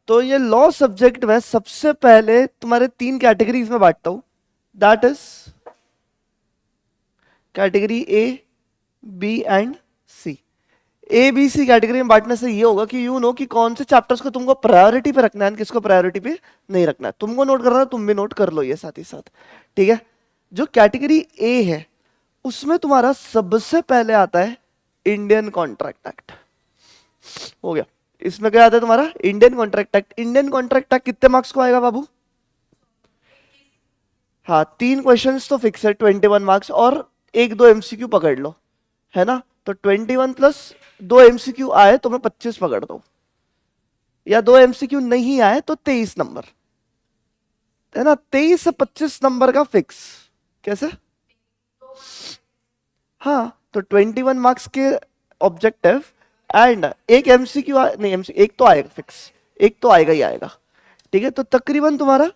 तो ये law subject में सबसे पहले तुम्हारे 3 कैटेगरीज में बांटता हूं, that is category A, B and C. A B C category में बांटने से ये होगा कि यू नो कि कौन से चैप्टर्स को तुमको प्रायोरिटी पे रखना है, किसको प्रायोरिटी पे नहीं रखना है। तुमको नोट करना है, तुम भी नोट कर लो ये साथ ही साथ, ठीक है। जो कैटेगरी ए है उसमें तुम्हारा सबसे पहले आता है इंडियन कॉन्ट्रैक्ट एक्ट। हो गया। इसमें क्या आता है तुम्हारा? Indian contract act. Indian contract act कितने मार्क्स को आएगा बाबू? हाँ, 3 क्वेश्चंस तो फिक्स है, 21 मार्क्स, और 1-2 एमसीक्यू पकड़ लो, है ना। तो 21 प्लस 2 एमसीक्यू आए तो मैं 25 पकड़ दो, या 2 एमसीक्यू नहीं आए तो 23 नंबर, है ना। 23 से 25 नंबर का फिक्स। कैसे? हाँ, तो 21 मार्क्स के ऑब्जेक्टिव एंड एक एमसीक्यू नहीं, एमसीक्यू एक तो आएगा फिक्स, एक तो आएगा ही आएगा, ठीक है। तो तकरीबन तुम्हारा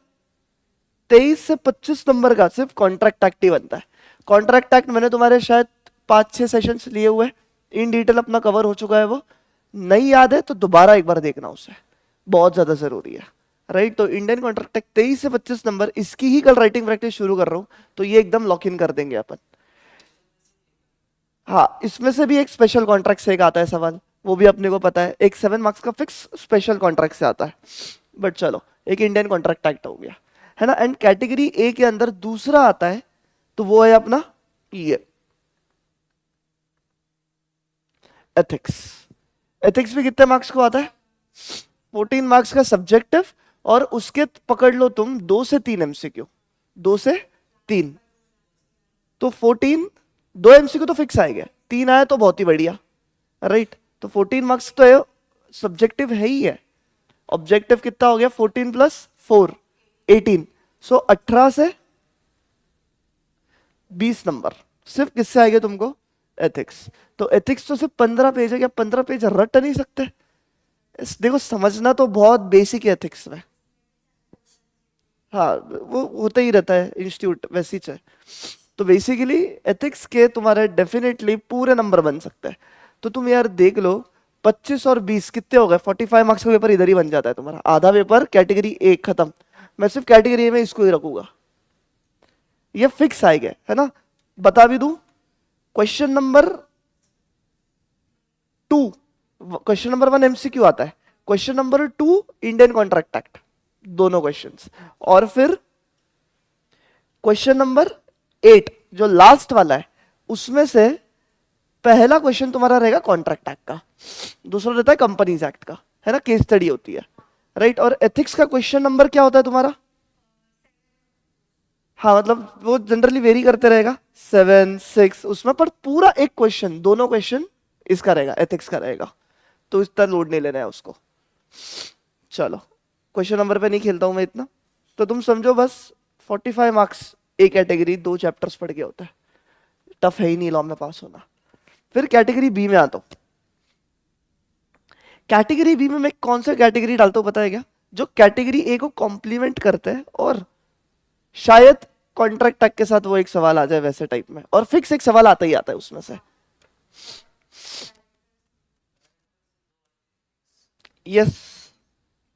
23 से 25 नंबर का सिर्फ कॉन्ट्रैक्ट एक्ट ही बनता है। कॉन्ट्रैक्ट एक्ट मैंने तुम्हारे शायद 5-6 सेशंस लिए हुए, इन डिटेल अपना कवर हो चुका है। वो नहीं याद है तो दोबारा एक बार देखना उसे, बहुत ज्यादा जरूरी है, राइट। तो इंडियन कॉन्ट्रैक्ट एक्ट 23 से 25 नंबर, इसकी ही कल राइटिंग प्रैक्टिस शुरू कर रहा हूं, तो ये एकदम लॉक इन कर देंगे अपन। हाँ, इसमें से भी एक स्पेशल कॉन्ट्रैक्ट से एक आता है सवाल, वो भी अपने को पता है, एक 7 मार्क्स का फिक्स स्पेशल कॉन्ट्रैक्ट से आता है। बट चलो, एक इंडियन कॉन्ट्रैक्ट एक्ट हो गया, है ना। एंड कैटेगरी ए के अंदर दूसरा आता है, तो वो है अपना ये एथिक्स। एथिक्स में कितने मार्क्स को आता है? 14 मार्क्स का सब्जेक्टिव, और उसके पकड़ लो तुम 2 से 3 एमसीक्यू, 2 से 3, तो 14, 2 एमसीक्यू तो फिक्स आएगा, 3 आया तो बहुत ही बढ़िया, राइट। तो 14 मार्क्स तो है, सब्जेक्टिव है ही है। ऑब्जेक्टिव कितना हो गया? 14 प्लस 4 18, सो 18 से 20 नंबर सिर्फ किससे आएंगे तुमको? एथिक्स। तो एथिक्स तो सिर्फ 15 पेज है, क्या 15 पेज रट नहीं सकते? देखो, समझना तो बहुत बेसिक है एथिक्स में। हाँ, वो होता ही रहता है, इंस्टीट्यूट वैसी है। तो बेसिकली एथिक्स के तुम्हारे डेफिनेटली पूरे नंबर बन सकते हैं। तो तुम यार देख लो, 25 और 20 कितने हो गए? 45 मार्क्स का पेपर इधर ही बन जाता है तुम्हारा, आधा पेपर कैटेगरी ए खत्म। मैं सिर्फ कैटेगरी ए में इसको ही रखूंगा, ये फिक्स आएगा, है ना। बता भी दूं, question number 2, question number 1 MCQ आता है, question number 2 Indian contract act, दोनों क्वेश्चंस। और फिर क्वेश्चन नंबर 8 जो लास्ट वाला है, उसमें से पहला क्वेश्चन तुम्हारा रहेगा कॉन्ट्रैक्ट एक्ट का, दूसरा रहता है कंपनीज एक्ट का, है ना, केस स्टडी होती है, राइट। और एथिक्स का क्वेश्चन नंबर क्या होता है तुम्हारा? हाँ, मतलब वो जनरली वेरी करते रहेगा, 7, 6 उसमें, पर पूरा एक क्वेश्चन, दोनों क्वेश्चन इसका रहेगा, एथिक्स का रहेगा, तो इतना लोड नहीं लेना है उसको। चलो, क्वेश्चन नंबर पे नहीं खेलता हूं मैं इतना, तो तुम समझो बस 45 मार्क्स एक कैटेगरी, 2 चैप्टर्स पढ़ के होता है, टफ है ही नहीं लॉ में पास होना। फिर कैटेगरी बी में आता हूं। कैटेगरी बी में मैं कौन सा कैटेगरी डालता हूं पता है क्या? जो कैटेगरी ए को कॉम्प्लीमेंट करते हैं, और शायद कॉन्ट्रैक्ट एक्ट के साथ वो एक सवाल आ जाए वैसे टाइप में, और फिक्स एक सवाल आता ही आता है उसमें से। यस,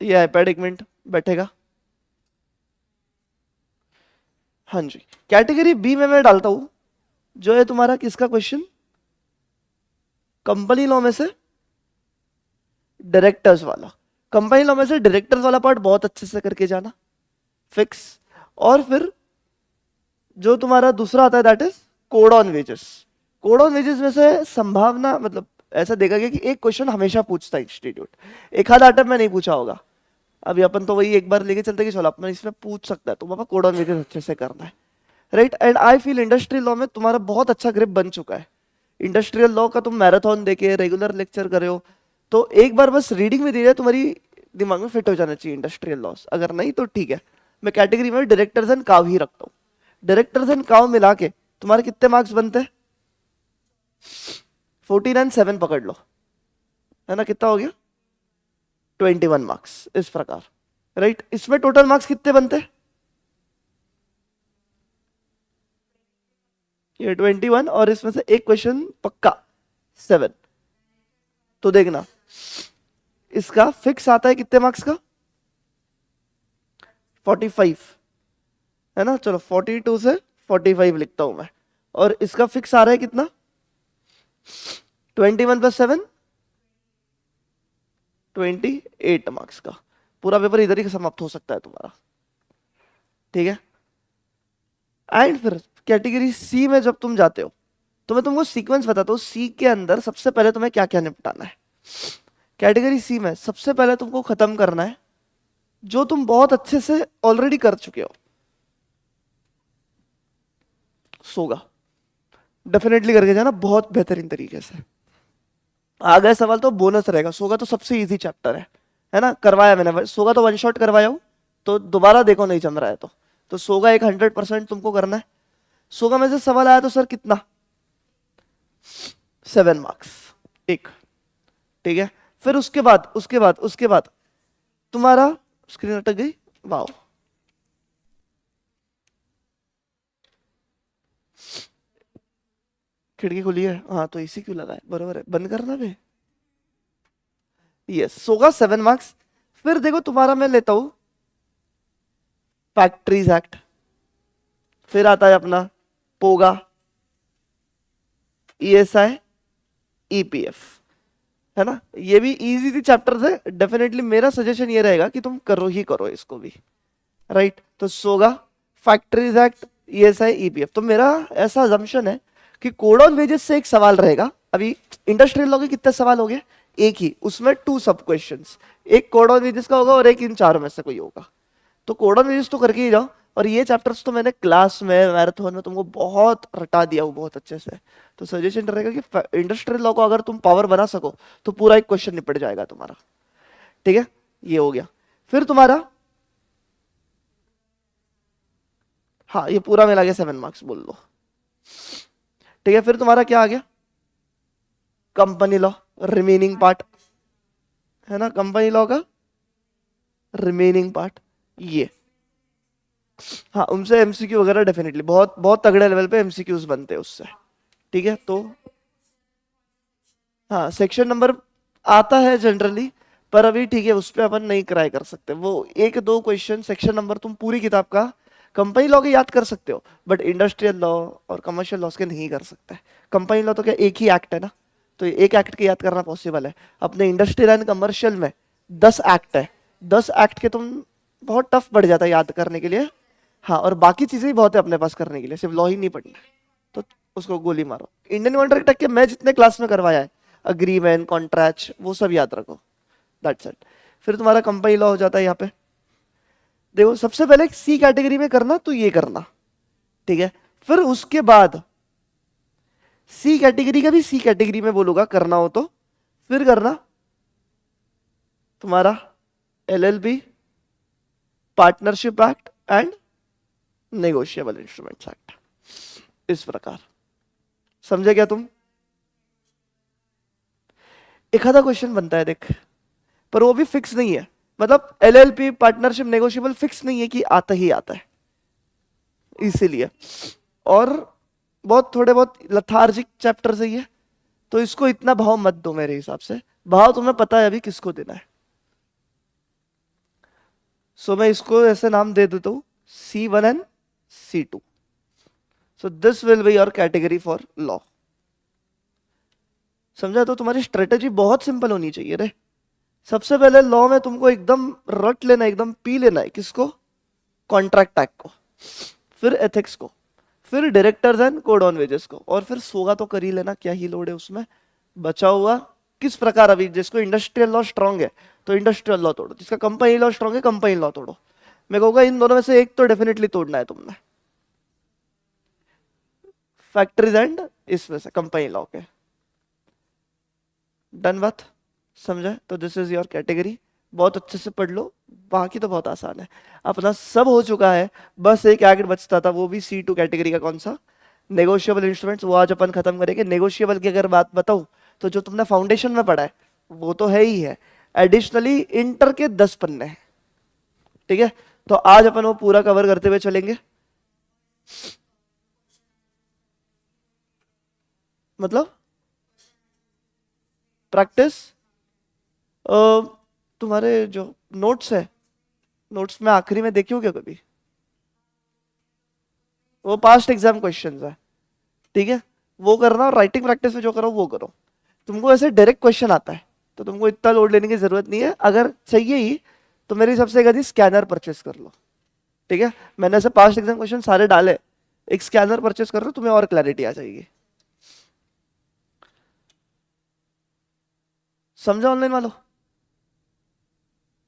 ये आईपैड एक मिनट बैठेगा। हाँ जी, कैटेगरी बी में मैं डालता हूं जो है तुम्हारा किसका क्वेश्चन? कंपनी लॉ में से डायरेक्टर्स वाला। कंपनी लॉ में से डायरेक्टर्स वाला पार्ट बहुत अच्छे से करके जाना, फिक्स। और फिर जो तुम्हारा दूसरा आता है that is code on wages. Code on wages में से संभावना, मतलब ऐसा देखा गया कि एक क्वेश्चन हमेशा पूछता है इंस्टीट्यूट, एक आधा अटेम्प्ट में नहीं पूछा होगा। अभी अपन तो वही एक बार लेके चलते कि चलो अपन इसमें पूछ सकता है, तो पापा कोड ऑन वेजेस अच्छे से करना है, right. And I feel industrial law में तुम्हारा बहुत अच्छा ग्रिप बन चुका है। इंडस्ट्रियल लॉ का तुम मैराथन देके रेगुलर लेक्चर करे हो, तो एक बार बस रीडिंग में दी जाए तुम्हारी दिमाग में फिट हो जाना चाहिए इंडस्ट्रियल लॉस, अगर नहीं तो ठीक है। मैं कैटेगरी में डायरेक्टर्स एंड काव ही रखता हूँ। डायरेक्टर्स एंड काव मिला के तुम्हारे कितने मार्क्स बनते हैं? 14 एंड 7 पकड़ लो, है ना, कितना हो गया? 21 मार्क्स, इस प्रकार, राइट। इसमें टोटल मार्क्स कितने बनते हैं? ये 21, और इसमें से एक क्वेश्चन पक्का 7, तो देखना इसका फिक्स आता है कितने मार्क्स का? 45 है ना, चलो 42 से 45 लिखता हूं मैं, और इसका फिक्स आ रहा है कितना, 21 + 7 28 मार्क्स का। पूरा पेपर इधर ही समाप्त हो सकता है तुम्हारा, ठीक है। एंड फिर कैटेगरी सी में जब तुम जाते हो तो मैं तुमको सीक्वेंस बताता हूँ, सी के अंदर सबसे पहले तुम्हें क्या क्या निपटाना है। कैटेगरी सी में सबसे पहले तुमको खत्म करना है जो तुम बहुत अच्छे से ऑलरेडी कर चुके हो। सोगा डेफिनेटली करके जाना बहुत बेहतरीन तरीके से। आ गए सवाल तो बोनस रहेगा, सोगा तो सबसे इजी चैप्टर है ना, करवाया मैंने सोगा तो वन शॉट करवाया हूं, तो दोबारा देखो नहीं जम रहा है तो सोगा एक 100% तुमको करना है। सोगा में से सवाल आया तो सर कितना, 7 मार्क्स एक, ठीक है। फिर उसके बाद तुम्हारा स्क्रीन अटक गई, वाओ, खिड़की खुली है, हाँ तो इसी क्यों लगा है, बरोबर है, बंद करना भी। यस, सोगा 7 मार्क्स। फिर देखो तुम्हारा मैं लेता हूं फैक्ट्रीज एक्ट, फिर आता है अपना पोगा, ईएसआई, ईपीएफ, है ना। ये भी इजी थी चैप्टर है, डेफिनेटली मेरा सजेशन ये रहेगा कि तुम करो ही करो इसको भी, राइट। तो सोगा, फैक्ट्रीज एक्ट, ईएसआई, ईपीएफ। तो मेरा ऐसा अजम्पशन है कि कोड ऑन वेजेस से एक सवाल रहेगा। अभी इंडस्ट्रियल लॉ के कितने सवाल हो गए, एक ही, उसमें 2 सब क्वेश्चंस, एक कोड ऑन वेजेस का होगा और एक इन चारों में से कोई होगा। तो कोड ऑन वेजेस तो करके ही जाओ, और ये चैप्टर्स तो मैंने क्लास में मैराथन में तुमको बहुत रटा दिया हूँ बहुत अच्छे से। तो सजेशन रहेगा कि इंडस्ट्रियल लॉ को अगर तुम पावर बना सको तो पूरा एक क्वेश्चन निपट जाएगा तुम्हारा, ठीक है। ये हो गया। फिर तुम्हारा, हाँ ये पूरा मिला के 7 मार्क्स बोल लो, ठीक है। फिर तुम्हारा क्या आ गया, कंपनी लॉ, रिमेनिंग पार्ट, है ना, कंपनी लॉ का रिमेनिंग पार्ट ये। हाँ उनसे एमसीक्यू वगैरह डेफिनेटली बहुत बहुत तगड़े लेवल पे एमसीक्यूज बनते हैं उससे, ठीक है। तो हाँ सेक्शन नंबर आता है जनरली, पर अभी ठीक है उस पर अपन नहीं ट्राई कर सकते। वो एक दो क्वेश्चन सेक्शन नंबर तुम पूरी किताब का कंपनी लॉ के याद कर सकते हो, बट इंडस्ट्रियल लॉ और कमर्शियल लॉस के नहीं कर सकते। कंपनी लॉ तो क्या एक ही एक्ट है ना, तो एक एक्ट के याद करना पॉसिबल है। अपने इंडस्ट्रियल एंड कमर्शियल में 10 एक्ट है, 10 एक्ट के तुम बहुत टफ पड़ जाता है याद करने के लिए। हाँ और बाकी चीजें भी बहुत है अपने पास करने के लिए, सिर्फ लॉ ही नहीं पढ़ना है, तो उसको गोली मारो। इंडियन कॉन्ट्रैक्ट एक्ट के मैं जितने क्लास में करवाया है, अग्रीमेंट, कॉन्ट्रैक्ट, वो सब याद रखो, दैट्स इट। फिर तुम्हारा कंपनी लॉ हो जाता है यहाँ पे। देखो सबसे पहले सी कैटेगरी में करना तो ये करना, ठीक है। फिर उसके बाद सी कैटेगरी का भी सी कैटेगरी में बोलूंगा करना हो तो, फिर करना तुम्हारा LLB, partnership act and negotiable instruments act, इस प्रकार। समझे क्या तुम? एक आधा क्वेश्चन बनता है देख, पर वो भी फिक्स नहीं है, मतलब एलएलपी, पार्टनरशिप, नेगोशिएबल फिक्स नहीं है कि आता ही आता है, इसीलिए। और बहुत थोड़े बहुत लथार्जिक चैप्टर से ये, तो इसको इतना भाव मत दो मेरे हिसाब से, भाव तुम्हें पता है अभी किसको देना है। सो मैं इसको ऐसे नाम दे देता हूं, C1 and C2। So this will be your category for law. समझा? तो तुम्हारी स्ट्रेटेजी बहुत सिंपल होनी चाहिए रे। सबसे पहले लॉ में तुमको एकदम रट लेना, एकदम पी लेना है किसको, कॉन्ट्रैक्ट एक्ट को, फिर एथिक्स को, फिर directors and code on wages को, और फिर सोगा तो कर ही लेना, क्या ही लोड है उसमें। बचा हुआ किस प्रकार, अभी जिसको इंडस्ट्रियल लॉ स्ट्रांग है तो इंडस्ट्रियल लॉ तोड़ो, जिसका कंपनी लॉ स्ट्रांग है कंपनी लॉ तोड़ो। मैं कहूंगा इन दोनों में से एक तो डेफिनेटली तोड़ना है तुमने, फैक्ट्रीज एंड इसमें से कंपनी लॉ के। डन बात? समझा? तो दिस इज योर कैटेगरी, बहुत अच्छे से पढ़ लो, बाकी तो बहुत आसान है। अपना सब हो चुका है, बस एक एक्ट बचता था, वो भी C2 कैटेगरी का, कौन सा, नेगोशिएबल इंस्ट्रूमेंट्स। वो आज अपन खत्म करेंगे। नेगोशिएबल की अगर बात बताऊं तो जो तुमने फाउंडेशन में पढ़ा है वो तो है ही है, एडिशनली इंटर के 10 पन्ने हैं, ठीक है। तो आज अपन वो पूरा कवर करते हुए चलेंगे। मतलब प्रैक्टिस, तुम्हारे जो नोट्स है नोट्स में आखिरी में देखी हो क्या कभी? वो पास्ट एग्जाम क्वेश्चंस है, ठीक है, वो करना, और राइटिंग प्रैक्टिस में जो करो वो करो। तुमको ऐसे डायरेक्ट क्वेश्चन आता है तो तुमको इतना लोड लेने की जरूरत नहीं है। अगर चाहिए ही तो मेरे हिसाब से एक आधी स्कैनर परचेस कर लो, ठीक है। मैंने ऐसे पास्ट एग्जाम क्वेश्चन सारे डाले, एक स्कैनर परचेस कर लो, तुम्हें और क्लैरिटी आ जाएगी। समझा ऑनलाइन वालों?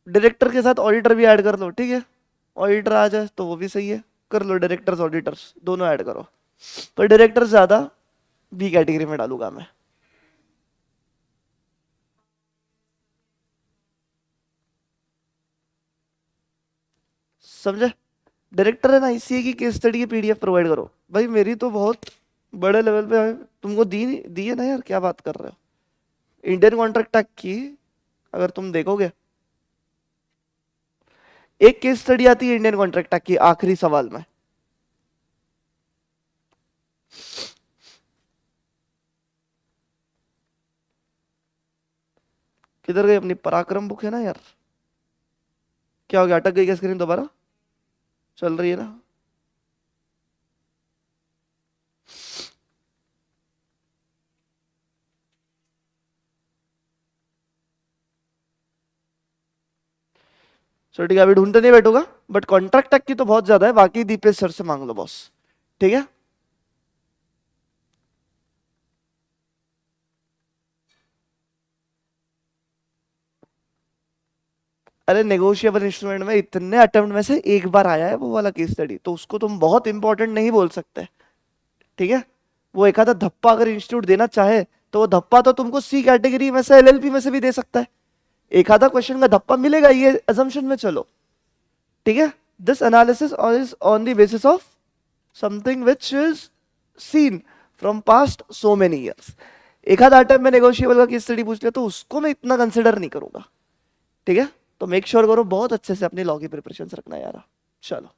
डायरेक्टर के साथ ऑडिटर भी ऐड कर लो, ठीक है, ऑडिटर आ जाए तो वो भी सही है, कर लो डायरेक्टर्स ऑडिटर्स दोनों ऐड करो। पर डायरेक्टर ज्यादा बी कैटेगरी में डालूंगा मैं। समझे? डायरेक्टर है ना, इसी की केस स्टडी की पीडीएफ प्रोवाइड करो। भाई मेरी तो बहुत बड़े लेवल पे तुमको दी है ना यार, क्या बात कर रहे हो। इंडियन कॉन्ट्रैक्ट एक्ट की अगर तुम देखोगे, एक केस स्टडी आती है इंडियन कॉन्ट्रैक्ट एक्ट की आखिरी सवाल में। किधर गई अपनी पराक्रम बुक? है ना यार, क्या हो गया, अटक गई क्या स्क्रीन दोबारा? चल रही है ना? चलो ठीक है, अभी ढूंढते नहीं बैठूंगा, बट कॉन्ट्रैक्ट एक्ट की तो बहुत ज्यादा है, बाकी दीपेश सर से मांग लो बॉस, ठीक है। अरे नेगोशिएबल इंस्ट्रूमेंट में इतने अटेम्प्ट में से एक बार आया है वो वाला केस स्टडी, तो उसको तुम बहुत इंपॉर्टेंट नहीं बोल सकते, ठीक है। वो एक आधा धप्पा अगर इंस्टीट्यूट देना चाहे तो वो धप्पा तो तुमको सी कैटेगरी में से, एलएलपी में से भी दे सकता है। एक आधा क्वेश्चन का धप्पा मिलेगा, ये अजम्पशन में चलो, ठीक है। This analysis is on the basis of something which is seen from past so many years. एक आधा टाइम में नेगोशिएबल का केस स्टडी पूछ लिया तो उसको मैं इतना कंसिडर नहीं करूंगा, ठीक है। तो मेक श्योर करो बहुत अच्छे से अपनी लॉ की प्रिपरेशन रखना यार। चलो।